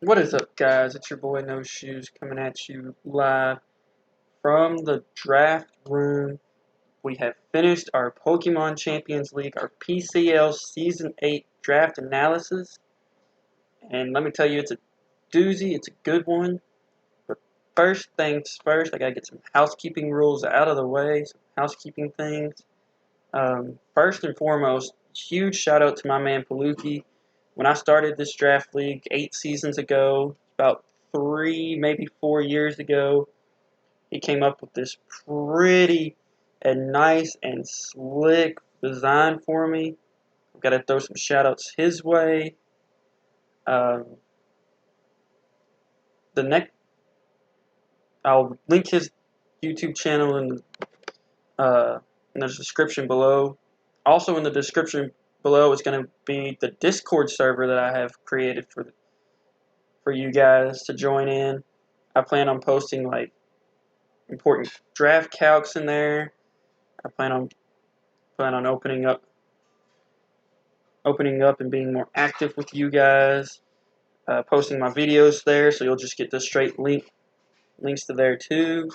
What is up, guys? It's your boy No Shoes coming at you live from the draft room. We have finished our Pokemon Champions League, our PCL Season 8 draft analysis. And let me tell you, it's a doozy, it's a good one. But first things first, I gotta get some housekeeping rules out of the way, some housekeeping things. First and foremost, huge shout out to my man Paluki. When I started this draft league 8 seasons ago, about 3, maybe 4 years ago, he came up with this pretty and nice and slick design for me. I've got to throw some shout outs his way. Um, the next, I'll link his YouTube channel in the description below. Also in the description below is going to be the Discord server that I have created for you guys to join in. I plan on posting like important draft calcs in there. I plan on opening up and being more active with you guys. Posting my videos there, so you'll just get the straight links to there too.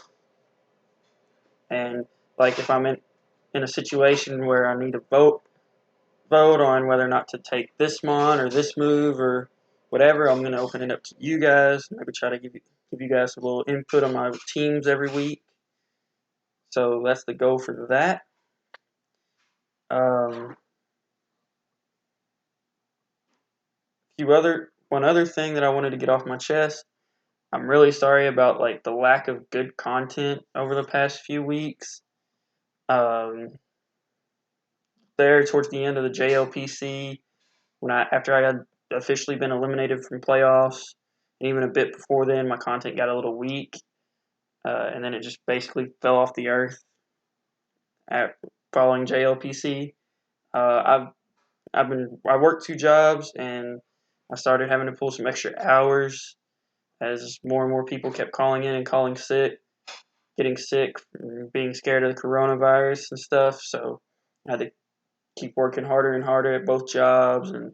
And like if I'm in a situation where I need to vote on whether or not to take this mon or this move or whatever, I'm going to open it up to you guys. Maybe try to give you guys a little input on my teams every week. So that's the goal for that. One other thing that I wanted to get off my chest. I'm really sorry about like the lack of good content over the past few weeks. There towards the end of the JLPC, after I had officially been eliminated from playoffs, and even a bit before then, my content got a little weak, and then it just basically fell off the earth following JLPC. I worked 2 jobs, and I started having to pull some extra hours as more and more people kept calling in and getting sick, being scared of the coronavirus and stuff. So I had to keep working harder and harder at both jobs, and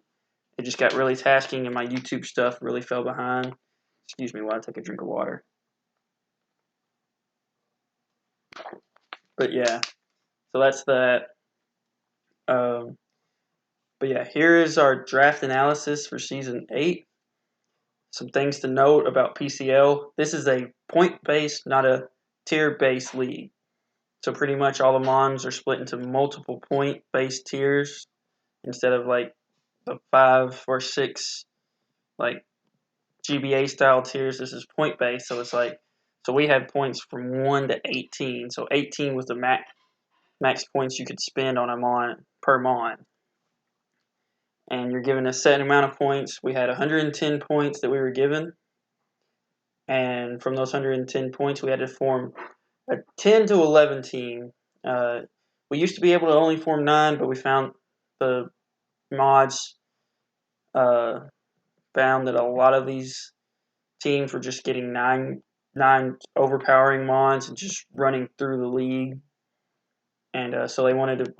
it just got really tasking, and my YouTube stuff really fell behind. Excuse me while I take a drink of water. But yeah, so that's that. But yeah, here is our draft analysis for Season 8. Some things to note about PCL. This is a point-based, not a tier-based league. So pretty much all the mons are split into multiple point-based tiers instead of like the 5 or 6 like GBA style tiers. This is point-based, so it's like we had points from 1 to 18. So 18 was the max points you could spend on a mon per mon. And you're given a set amount of points. We had 110 points that we were given. And from those 110 points, we had to form a 10 to 11 team. We used to be able to only form 9, but we found the mods found that a lot of these teams were just getting nine overpowering mods and just running through the league. And so they wanted to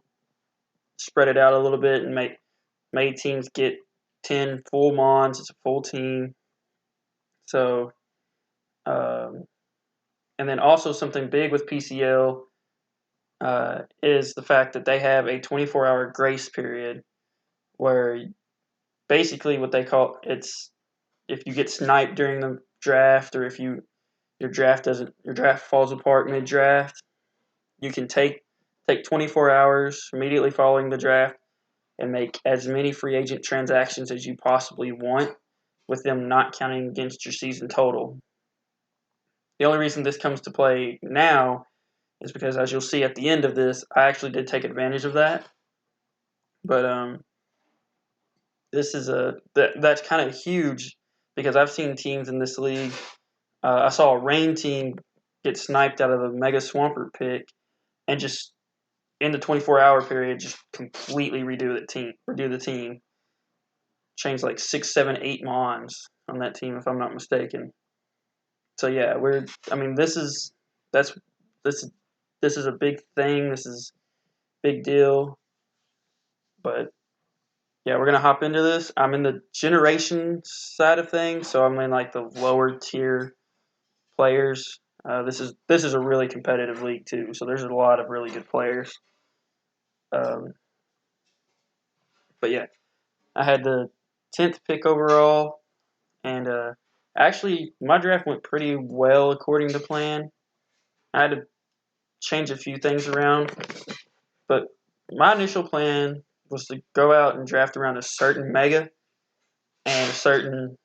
spread it out a little bit and made teams get 10 full mods. It's a full team. So, and then also something big with PCL is the fact that they have a 24-hour grace period where basically what they call it's if you get sniped during the draft, or if your draft falls apart mid-draft, you can take 24 hours immediately following the draft and make as many free agent transactions as you possibly want, with them not counting against your season total. The only reason this comes to play now is because, as you'll see at the end of this, I actually did take advantage of that. But that's kind of huge because I've seen teams in this league. I saw a Rain team get sniped out of a Mega Swampert pick, and just in the 24-hour period, just completely redo the team, change like 6, 7, 8 mons on that team if I'm not mistaken. So yeah, this is a big thing. This is a big deal, but yeah, we're gonna hop into this. I'm in the generation side of things, so I'm in like the lower tier players. This is a really competitive league too, so there's a lot of really good players. Um, but yeah, I had the 10th pick overall, and actually my draft went pretty well according to plan. I had to change a few things around, but my initial plan was to go out and draft around a certain mega and a certain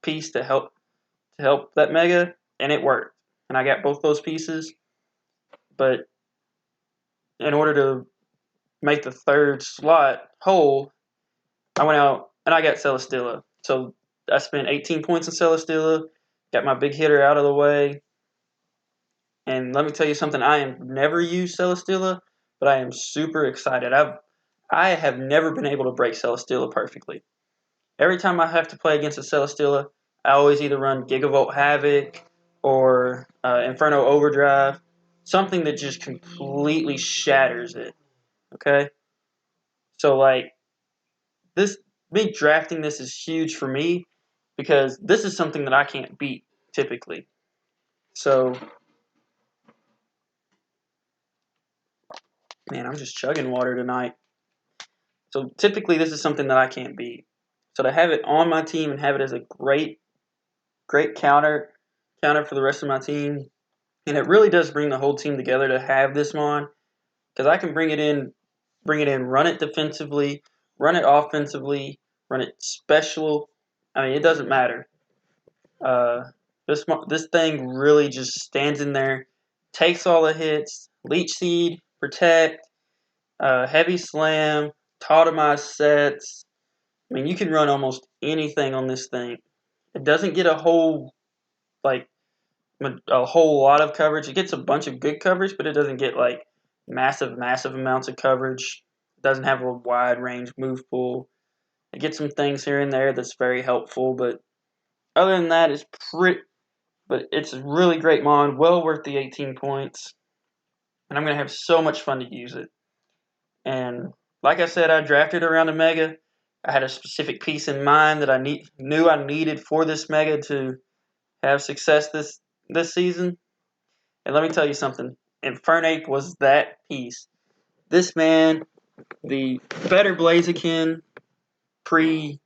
piece to help that mega, and it worked. And I got both those pieces, but in order to make the third slot whole, I went out and I got Celestilla. So I spent 18 points in Celestilla, got my big hitter out of the way, and let me tell you something. I have never used Celestilla, but I am super excited. I have never been able to break Celestilla perfectly. Every time I have to play against a Celestilla, I always either run Gigavolt Havoc or Inferno Overdrive, something that just completely shatters it. Okay, so like this, me drafting this is huge for me because this is something that I can't beat typically. So, man, I'm just chugging water tonight. So typically, this is something that I can't beat. So to have it on my team and have it as a great counter for the rest of my team, and it really does bring the whole team together to have this mon because I can bring it in, run it defensively, run it offensively, run it special. I mean, it doesn't matter. Uh, this thing really just stands in there, takes all the hits, leech seed, protect, heavy slam, tautomize sets. I mean, you can run almost anything on this thing. It doesn't get like a whole lot of coverage. It gets a bunch of good coverage, but it doesn't get like massive amounts of coverage. It doesn't have a wide range move pool. It gets some things here and there that's very helpful, but other than that, it's a really great mon, well worth the 18 points, and I'm gonna have so much fun to use it. And like I said, I drafted around a mega. I had a specific piece in mind that knew I needed for this mega to have success this season. And let me tell you something. Infernape was that piece. This man, the better Blaziken, pre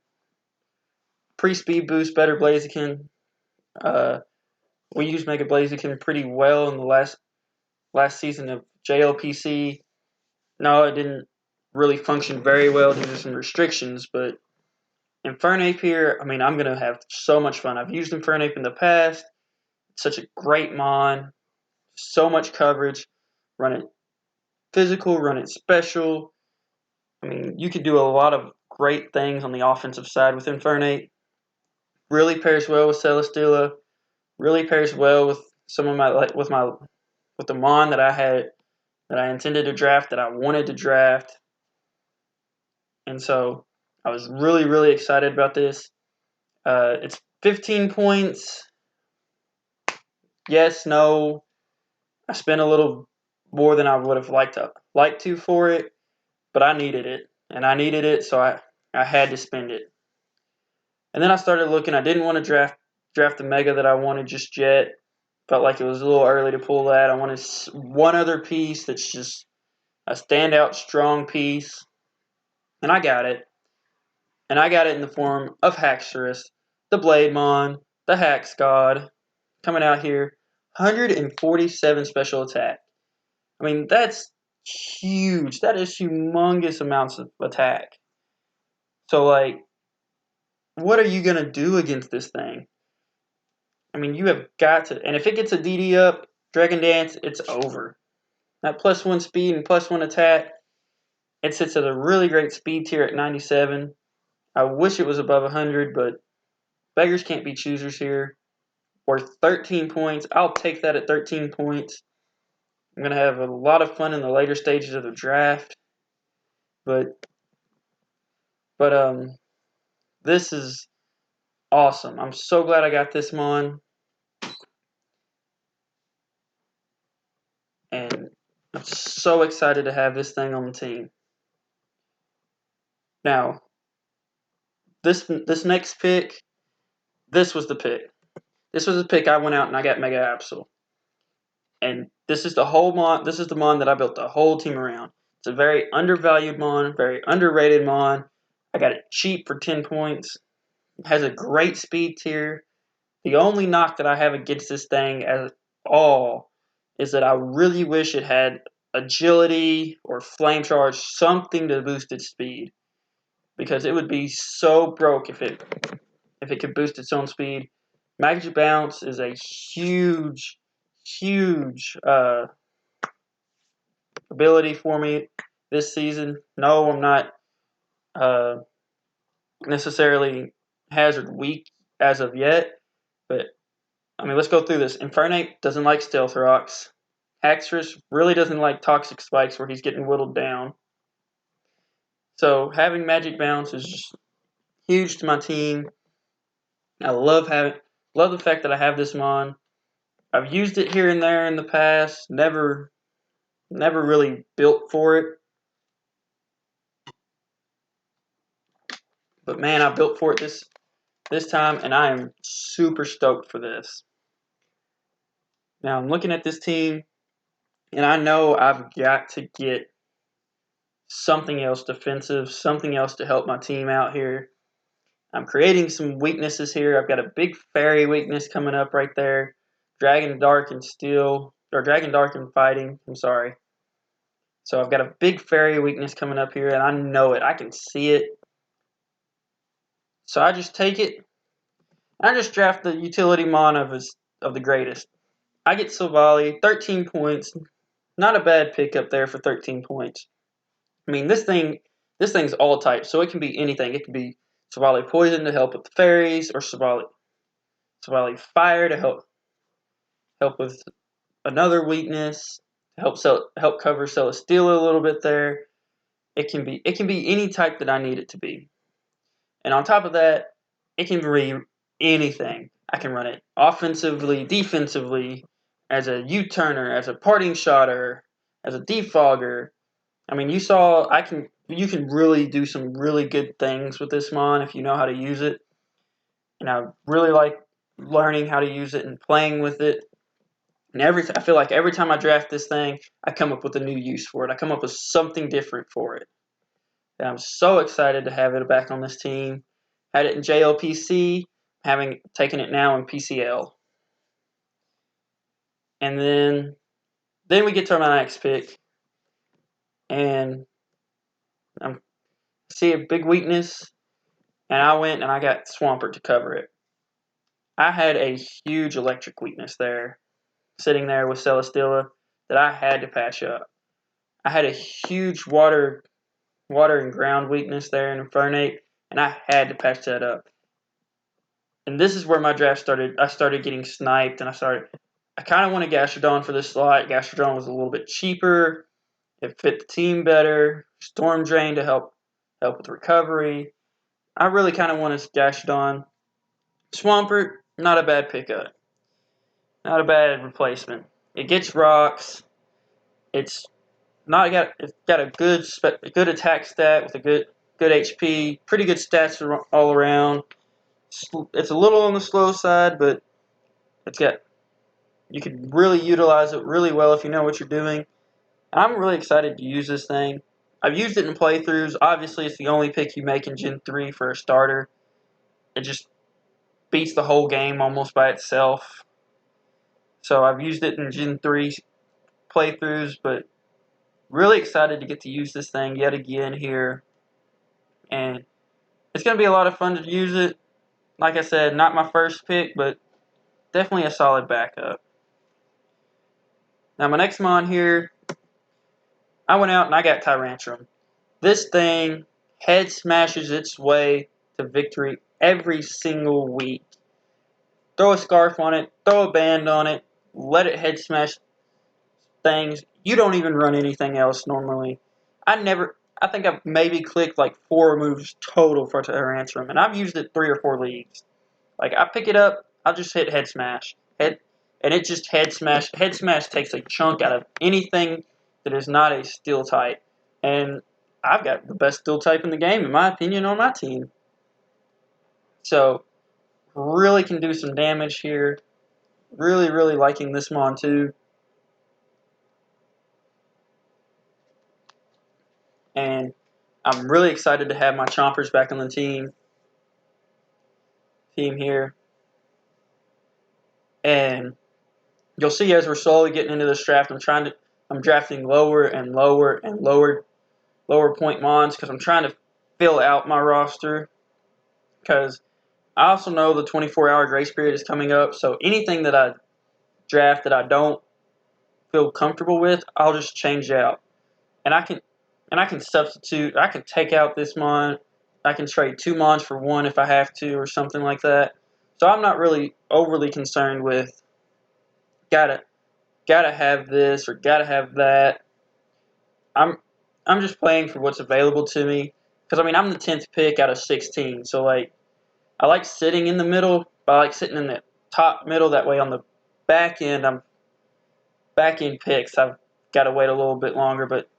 speed boost better Blaziken. Uh, we used Mega Blaziken pretty well in the last season of JLPC. No, it didn't really function very well due to some restrictions, but Infernape here, I mean, I'm going to have so much fun. I've used Infernape in the past. It's such a great mon. So much coverage. Run it physical, run it special. I mean, you could do a lot of great things on the offensive side with Infernape. Really pairs well with Celesteela. Really pairs well with some of my with the mon that I intended to draft, that I wanted to draft. And so I was really excited about this. It's 15 points. Yes, no. I spent a little more than I would have liked to for it, but I needed it, and I needed it, so I had to spend it. And then I started looking. I didn't want to draft the mega that I wanted just yet. Felt like it was a little early to pull that. I wanted one other piece that's just a standout strong piece, and I got it. And I got it in the form of Haxorus, the Blademon, the Hax God, coming out here, 147 special attack. I mean, that's huge. That is humongous amounts of attack. So, like, what are you going to do against this thing? I mean, you have got to. And if it gets a DD up, Dragon Dance, it's over. That +1 speed and +1 attack, it sits at a really great speed tier at 97. I wish it was above 100, but beggars can't be choosers here. Worth 13 points. I'll take that at 13 points. I'm going to have a lot of fun in the later stages of the draft. But this is awesome. I'm so glad I got this mon. And I'm so excited to have this thing on the team. Now, this next pick, this was the pick. This was the pick I went out and I got Mega Absol. And this is the mon that I built the whole team around. It's a very undervalued mon, very underrated mon. I got it cheap for 10 points. It has a great speed tier. The only knock that I have against this thing at all is that I really wish it had agility or flame charge, something to boost its speed. Because it would be so broke if it could boost its own speed. Magic Bounce is a huge ability for me this season. No, I'm not necessarily hazard weak as of yet, but I mean, let's go through this. Infernape doesn't like Stealth Rocks. Haxorus really doesn't like Toxic Spikes where he's getting whittled down. So having Magic Bounce is just huge to my team. I love the fact that I have this mon. I've used it here and there in the past. Never really built for it. But man, I built for it this time, and I am super stoked for this. Now I'm looking at this team, and I know I've got to get something else defensive, something else to help my team out here. I'm creating some weaknesses here. I've got a big fairy weakness coming up right there. Dragon Dark and Fighting. I'm sorry. So I've got a big fairy weakness coming up here, and I know it. I can see it. So I just take it. I just draft the utility mon of the greatest. I get Silvally, 13 points. Not a bad pick up there for 13 points. I mean, this thing's all types, so it can be anything. It can be Silvally Poison to help with the fairies, or Silvally Fire to help with another weakness, to help cover Celesteela a little bit there. It can be any type that I need it to be. And on top of that, it can be anything. I can run it offensively, defensively, as a U-turner, as a parting shotter, as a defogger. I mean, you can really do some really good things with this mon if you know how to use it. And I really like learning how to use it and playing with it. And I feel like every time I draft this thing, I come up with a new use for it. I come up with something different for it. And I'm so excited to have it back on this team. Had it in JLPC, having taken it now in PCL. And then we get to my next pick. And I see a big weakness. And I went and I got Swampert to cover it. I had a huge electric weakness there, sitting there with Celesteela, that I had to patch up. I had a huge water and ground weakness there in Infernape, and I had to patch that up. And this is where my draft started. I started getting sniped, and I kind of wanted Gastrodon for this slot. Gastrodon was a little bit cheaper. It fit the team better. Storm Drain to help with recovery. I really kind of wanted Gastrodon. Swampert, not a bad pickup. Not a bad replacement. It gets rocks. It's got a good attack stat with a good HP. Pretty good stats all around. It's a little on the slow side, but you can really utilize it really well if you know what you're doing. I'm really excited to use this thing. I've used it in playthroughs. Obviously, it's the only pick you make in Gen 3 for a starter. It just beats the whole game almost by itself. So I've used it in Gen 3 playthroughs, but really excited to get to use this thing yet again here. And it's going to be a lot of fun to use it. Like I said, not my first pick, but definitely a solid backup. Now, my next mon here, I went out and I got Tyrantrum. This thing head smashes its way to victory every single week. Throw a scarf on it, throw a band on it, let it head smash things. You don't even run anything else normally. I think I've maybe clicked like 4 moves total for Tyrantrum, and I've used it 3 or 4 leagues. Like, I pick it up, I'll just hit head smash. And it just head smash. Head smash takes a chunk out of anything that is not a steel type. And I've got the best steel type in the game, in my opinion, on my team. So, really can do some damage here. Really, really liking this mon too. And I'm really excited to have my chompers back on the team here. And you'll see as we're slowly getting into this draft, I'm drafting lower and lower and lower point mons because I'm trying to fill out my roster. Because I also know the 24-hour grace period is coming up, so anything that I draft that I don't feel comfortable with, I'll just change out. And I can substitute. I can take out this mon. I can trade 2 mons for 1 if I have to, or something like that. So I'm not really overly concerned with gotta have this or gotta have that. I'm just playing for what's available to me. Because I'm the 10th pick out of 16, so I like sitting in the middle, but I like sitting in the top middle. That way on the back end, back end picks. I've got to wait a little bit longer, but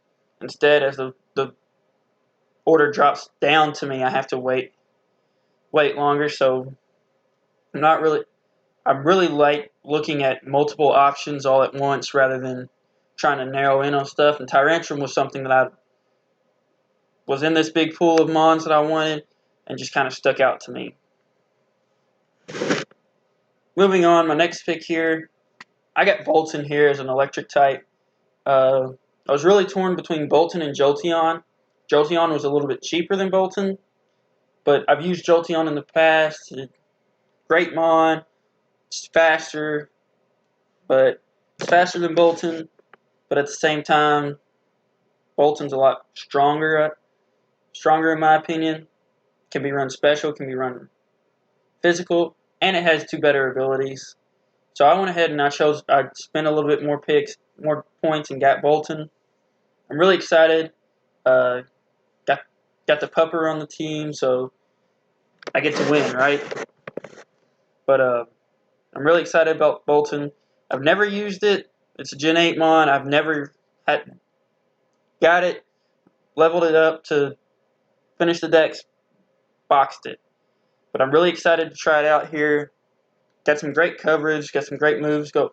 instead, as the order drops down to me, I have to wait longer. So I'm not really. I really like looking at multiple options all at once rather than trying to narrow in on stuff. And Tyrantrum was something that I was in this big pool of mons that I wanted and just kind of stuck out to me. Moving on, my next pick here, I got Bolton here as an electric type. I was really torn between Bolton and Jolteon. Jolteon was a little bit cheaper than Bolton, but I've used Jolteon in the past. Great mon, it's faster, but it's faster than Bolton. But at the same time, Bolton's a lot stronger in my opinion. Can be run special, can be run physical, and it has 2 better abilities. So I went ahead and I spent a little bit more points, and got Bolton. I'm really excited. Uh, got the pupper on the team, so I get to win, right? But I'm really excited about Bolton. I've never used it. It's a Gen 8 mon. I've never got it, leveled it up to finish the decks, boxed it. But I'm really excited to try it out here. Got some great coverage, got some great moves to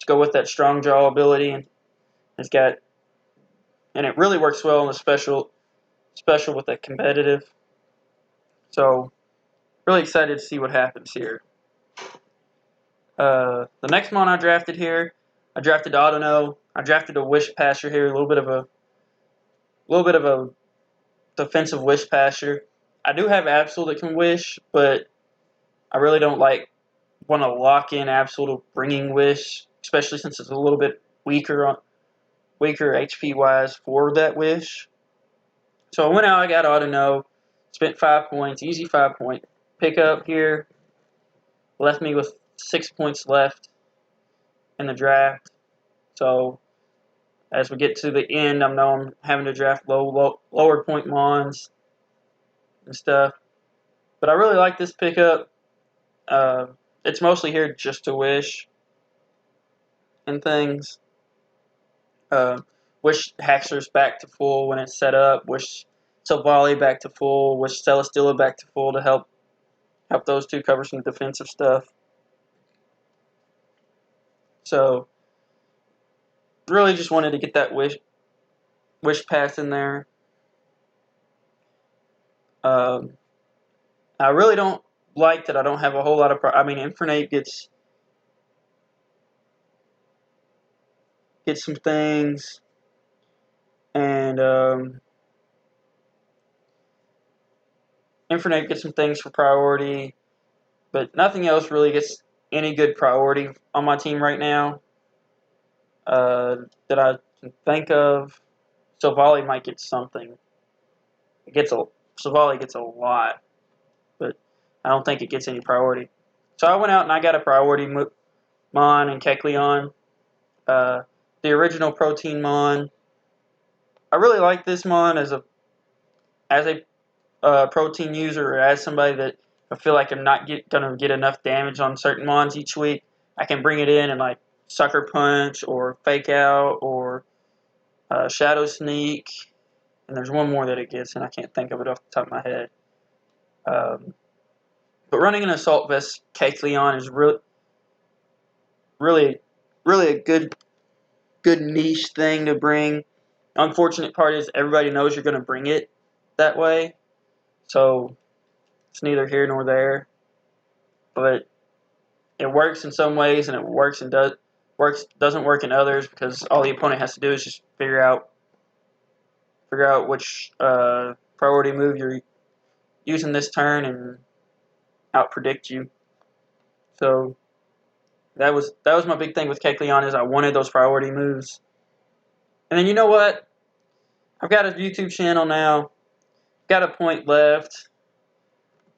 go with that strong jaw ability, and it really works well in the special with the competitive. So really excited to see what happens here. The next mon I drafted here, I drafted Autono. I drafted a Wish Passer here, a little bit of a defensive Wish Passer. I do have Absol that can Wish, but I really don't want to lock in Absol to bringing Wish, especially since it's a little bit weaker HP wise for that Wish. So I went out, I got Autono, spent 5 points, easy 5-point pickup here. Left me with 6 points left in the draft. So as we get to the end, I know I'm having to draft lower point mons and stuff. But I really like this pickup. It's mostly here just to wish and things. Wish Haxor's back to full when it's set up. Wish Silvally back to full. Wish Celesteela back to full to help those 2 cover some defensive stuff. So really just wanted to get that wish pass in there. I really don't like that I don't have a whole lot of... Infernape gets some things, and Infernape gets some things for priority, but nothing else really gets any good priority on my team right now that I can think of. Silvally might get something. Silvally gets a lot, but I don't think it gets any priority. So I went out and I got a priority mon and Kecleon. The original protein mon. I really like this mon as a protein user, or as somebody that I feel like I'm not going to get enough damage on certain mons each week. I can bring it in and sucker punch or fake out or Shadow Sneak, and there's one more that it gets, and I can't think of it off the top of my head. But running an Assault Vest Kecleon is really, really a good niche thing to bring. Unfortunate part is everybody knows you're going to bring it that way, so it's neither here nor there. But it works in some ways, and it doesn't work in others, because all the opponent has to do is just figure out which priority move you're using this turn and out predict you. So that was my big thing with Kecleon, is I wanted those priority moves. And then you know what? I've got a YouTube channel now. Got a point left.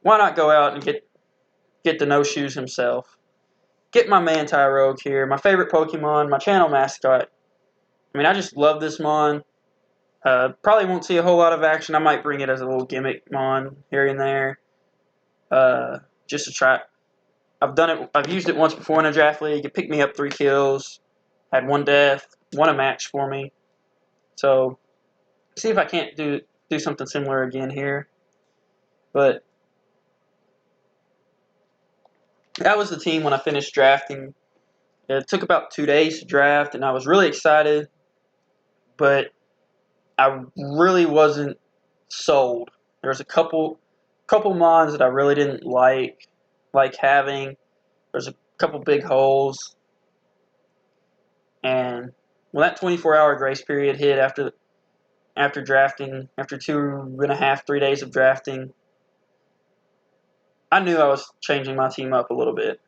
Why not go out and get the no-shoes himself? Get my man Tyrogue here, my favorite Pokemon, my channel mascot. I mean, I just love this Mon. Probably won't see a whole lot of action. I might bring it as a little gimmick Mon here and there, just to try. I've used it once before in a draft league. It picked me up 3 kills, had 1 death, won a match for me. So see if I can't do something similar again here. But that was the team when I finished drafting. It took about 2 days to draft, and I was really excited, but I really wasn't sold. There was a couple mons that I really didn't like having. There's a couple big holes, and when that 24-hour grace period hit after drafting, after 2.5, 3 days of drafting, I knew I was changing my team up a little bit.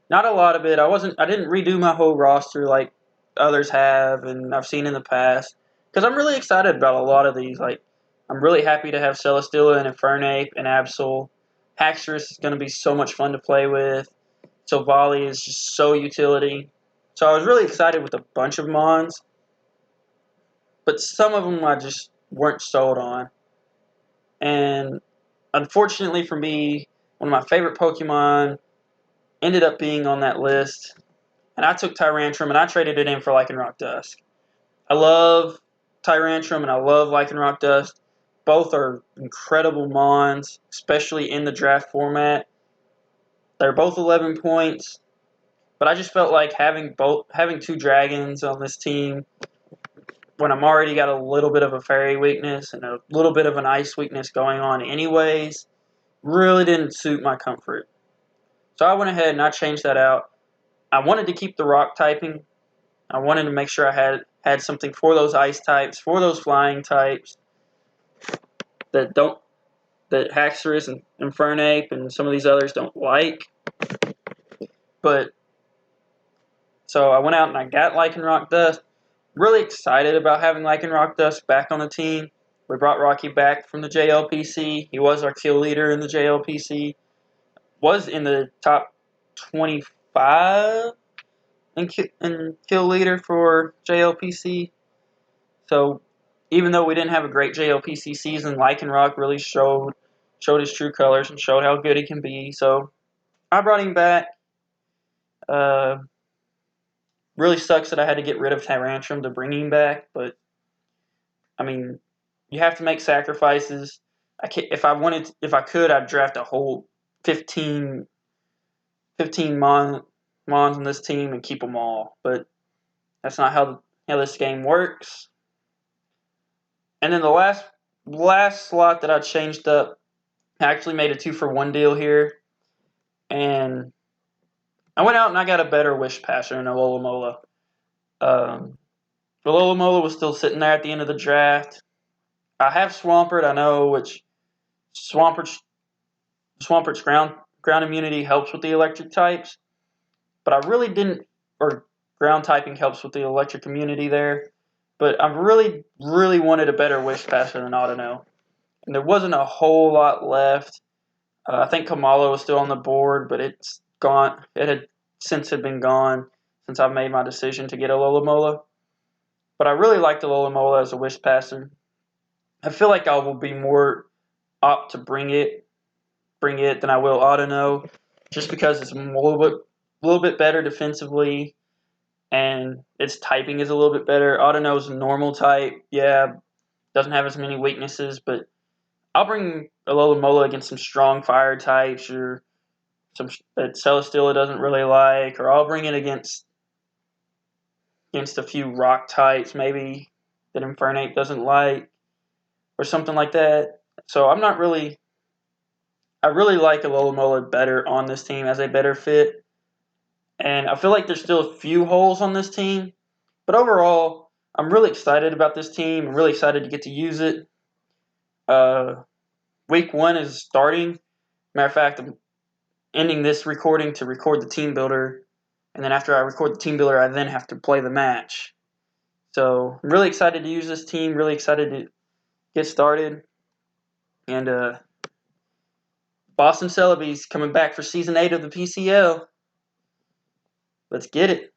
Not a lot of it. I didn't redo my whole roster like others have and I've seen in the past, because I'm really excited about a lot of these. Like, I'm really happy to have Celesteela and Infernape and Absol. Haxorus is going to be so much fun to play with. Silvally is just so utility. So I was really excited with a bunch of Mons, but some of them I just weren't sold on. And unfortunately for me, one of my favorite Pokemon ended up being on that list, and I took Tyrantrum and I traded it in for Lycanroc Dusk. I love Tyrantrum and I love Lycanroc Dust. Both are incredible Mons, especially in the draft format. They're both 11 points, but I just felt like having 2 dragons on this team when I'm already got a little bit of a fairy weakness and a little bit of an ice weakness going on anyways really didn't suit my comfort. So I went ahead and I changed that out. I wanted to keep the rock typing. I wanted to make sure I had something for those ice types, for those flying types that Haxorus and Infernape and some of these others don't like. But so I went out and I got Lycanroc Dust. Really excited about having Lycanroc Dust back on the team. We brought Rocky back from the JLPC. He was our kill leader in the JLPC. Was in the top 25 and kill leader for JLPC. So even though we didn't have a great JLPC season, Lycanroc really showed his true colors and showed how good he can be. So I brought him back. Really sucks that I had to get rid of Tyrantrum to bring him back, but I mean, you have to make sacrifices. If I could, I'd draft a whole 15 Mons on this team and keep them all. But that's not how this game works. And then the last slot that I changed up, I actually made a 2-for-1 deal here. And I went out and I got a better Wish Passer in Alola Mola. Alola was still sitting there at the end of the draft. I have Swampert, I know, which Swampert's ground immunity helps with the electric types. But I really didn't, or ground typing helps with the electric immunity there. But I really, really wanted a better Wish Passer than Audino. And there wasn't a whole lot left. I think Kamala was still on the board, but it's gone. It had been gone since I made my decision to get Alola Mola. But I really liked Alola Mola as a Wish Passer. I feel like I will be more apt to bring it than I will Audino, just because it's a little bit better defensively. and its typing is a little bit better. Autono's normal type, yeah, doesn't have as many weaknesses, but I'll bring Alola against some strong fire types or some that Celesteela doesn't really like, or I'll bring it against a few rock types maybe that Infernape doesn't like, or something like that. So I really like Alola better on this team as a better fit, and I feel like there's still a few holes on this team, but overall, I'm really excited about this team. I'm really excited to get to use it. Uh, week 1 is starting. Matter of fact, I'm ending this recording to record the team builder, and then after I record the team builder, I then have to play the match. So I'm really excited to use this team, really excited to get started. And Boston Celebis coming back for Season 8 of the PCL. Let's get it.